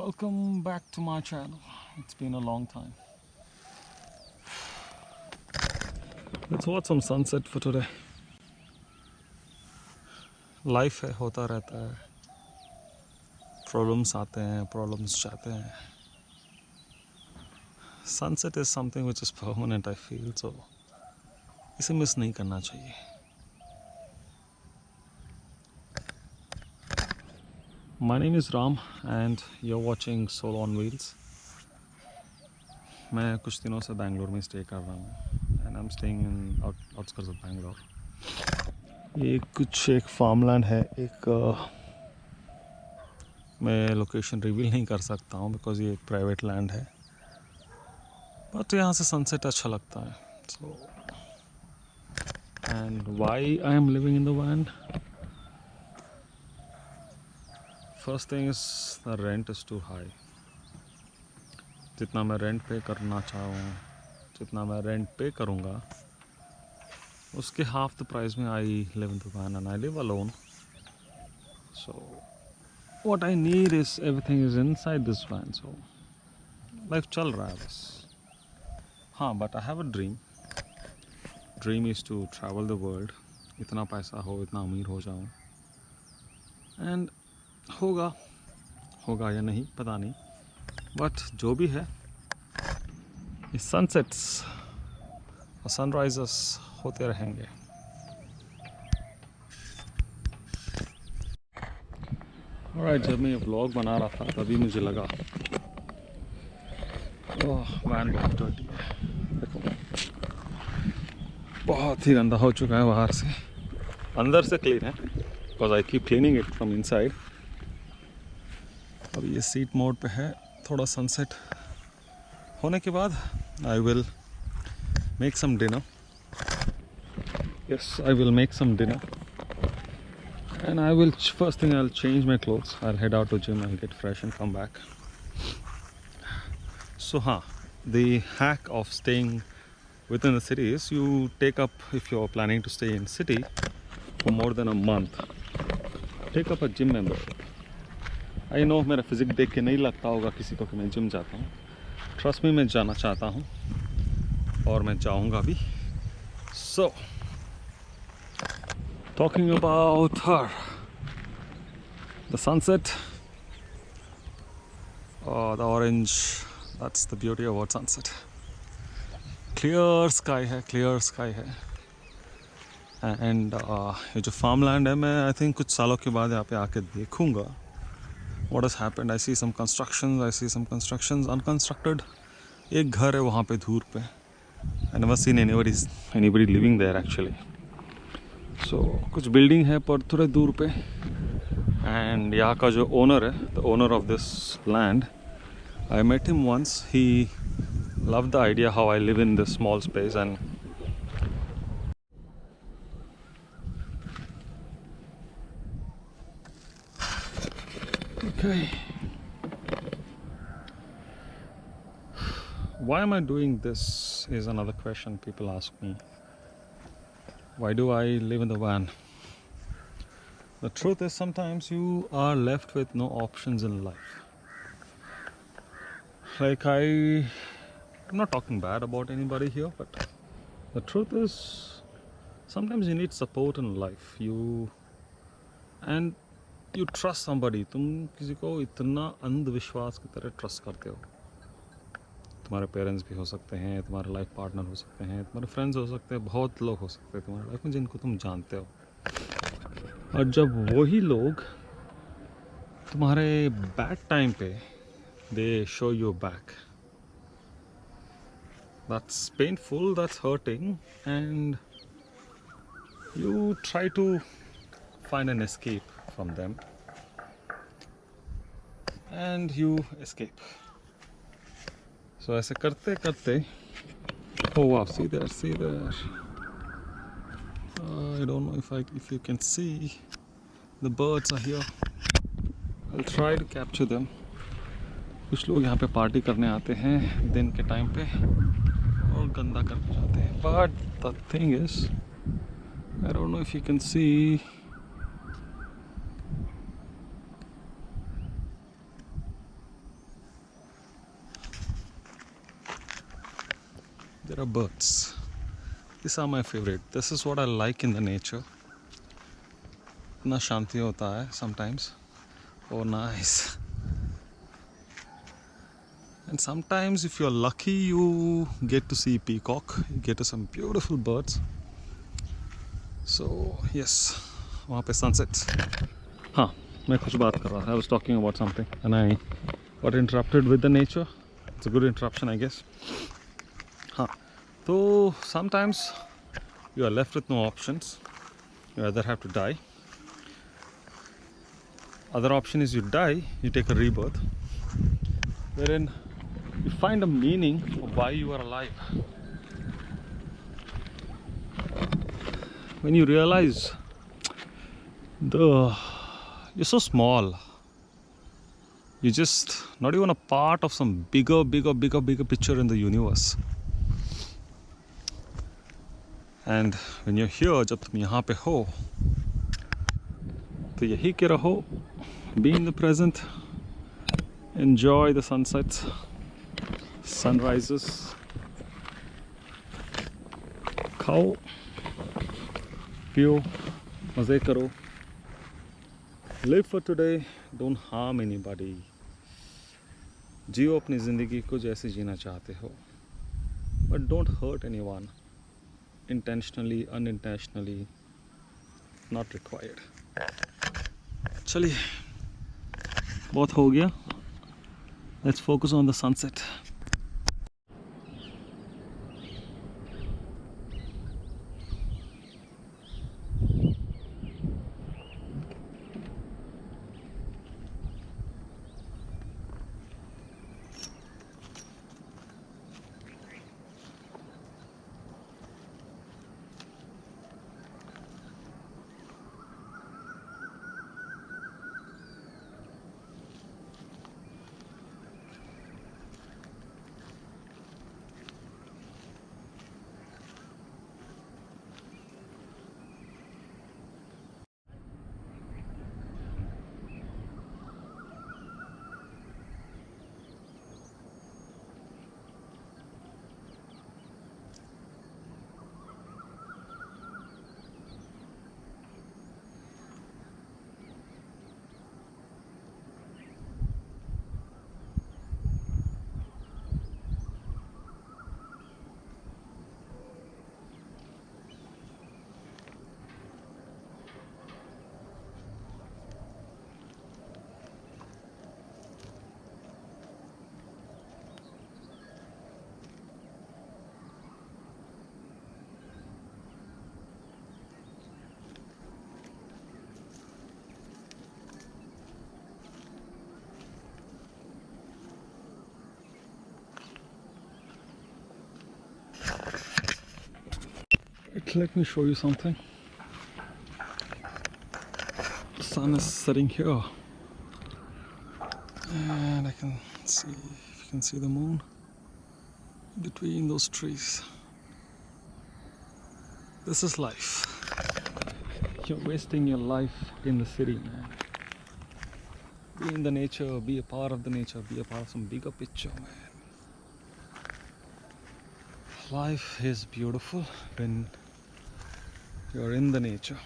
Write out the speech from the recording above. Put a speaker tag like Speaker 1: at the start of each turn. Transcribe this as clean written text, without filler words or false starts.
Speaker 1: Welcome back to my channel. It's been a long time. Let's watch some sunset for today. Life है, होता रहता है. Problems आते हैं, problems जाते हैं. Sunset is something which is permanent, I feel, so इसे miss नहीं करना चाहिए. My name is Ram and you're watching Soul on Wheels. मैं कुछ दिनों से बैंगलोर में स्टे कर रहा हूँ and I'm staying in outskirts of Bangalore. ये कुछ एक फार्मलैंड है. मैं लोकेशन रिवील नहीं कर सकता हूँ बिकॉज ये एक प्राइवेट लैंड है, बट यहाँ से सनसेट अच्छा लगता है. So and why I am living in the van. First thing is the rent is too high. जितना मैं रेंट पे करना चाहूँ, जितना मैं रेंट पे करूँगा उसके हाफ द प्राइस में I live in the van and I live alone. So what I need is everything is inside this van, so life चल रहा है बस. हाँ, but I have a dream. Dream is to travel the world. इतना पैसा हो, इतना अमीर हो जाऊँ, and होगा या नहीं पता नहीं, but जो भी है ये sunsets और sunrises होते रहेंगे. Alright, जब मैं ये व्लॉग बना रहा था तभी मुझे लगा वैन बहुत डर्टी है. देखो बहुत ही गंदा हो चुका है बाहर से. अंदर से क्लीन है because I keep cleaning it from inside. अब ये सीट मोड पे है. थोड़ा सनसेट होने के बाद I will make some dinner. Yes, I will make some dinner. And I will, first thing I'll change my clothes. I'll head out to gym, I'll get fresh and come back. So the hack of staying within the city is you take up, if you're planning to stay in city for more than a month, take up a gym membership. I know मेरा physique देख के नहीं लगता होगा किसी को कि मैं जिम जाता हूँ. Trust me, मैं जाना चाहता हूँ और मैं जाऊँगा भी. So talking about her, the sunset, the orange, that's the beauty about sunset. Clear sky है. And ये जो farmland है, मैं I think कुछ सालों के बाद यहाँ पे आके देखूँगा what has happened. I see some constructions, unconstructed. एक घर है वहाँ पे दूर पे. I never seen anybody living there actually. So कुछ बिल्डिंग है पर थोड़े दूर पे. एंड यहाँ का जो ओनर है, the owner of this land, I met him once. He love the idea how I live in this small space. And okay, why am I doing this is another question people ask me. Why do I live in the van? The truth is sometimes you are left with no options in life. Like I'm not talking bad about anybody here, but the truth is sometimes you need support in life. You trust somebody. तुम किसी को इतना अंधविश्वास की तरह trust करते हो. तुम्हारे पेरेंट्स भी हो सकते हैं, तुम्हारे लाइफ पार्टनर हो सकते हैं, तुम्हारे फ्रेंड्स हो सकते हैं, बहुत लोग हो सकते हैं तुम्हारे लाइफ में जिनको तुम जानते हो. और जब वही लोग तुम्हारे बैड टाइम पे दे show you back, that's painful, that's hurting, and you try to find an escape from them and you escape. So ऐसे करते करते, oh wow, see there. I don't know if you can see the birds are here. I'll try to capture them. कुछ लोग यहाँ पे party करने आते हैं दिन के टाइम पे और गंदा करके जाते हैं. But the thing is, I don't know if you can see. There are birds. These are my favorite. This is what I like in the nature. इतना शांति होता है sometimes. Oh, nice. And sometimes if you're lucky, you get to see peacock. You get to some beautiful birds. So yes, वहाँ पे sunsets. हाँ, मैं कुछ बात कर रहा था. I was talking about something and I got interrupted with the nature. It's a good interruption, I guess. हाँ, so sometimes you are left with no options. You either have to die. Other option is you die, you take a rebirth, wherein you find a meaning of why you are alive. When you realize you're so small, you're just not even a part of some bigger picture in the universe. And when you're here, जब तुम यहाँ पे हो, तो यही के रहो. Be in the present. Enjoy the sunsets, sunrises. खाओ, पियो, मज़े करो. Live for today. Don't harm anybody. जियो अपनी ज़िंदगी को जैसे जीना चाहते हो. But don't hurt anyone. Intentionally, unintentionally, not required. चलिए, बहुत हो गया. Let's focus on the sunset. Let me show you something. The sun is setting here, and I can see, if you can see the moon between those trees. This is life. You're wasting your life in the city, man. Be in the nature, be a part of the nature, be a part of some bigger picture, man. Life is beautiful when you're in the nature.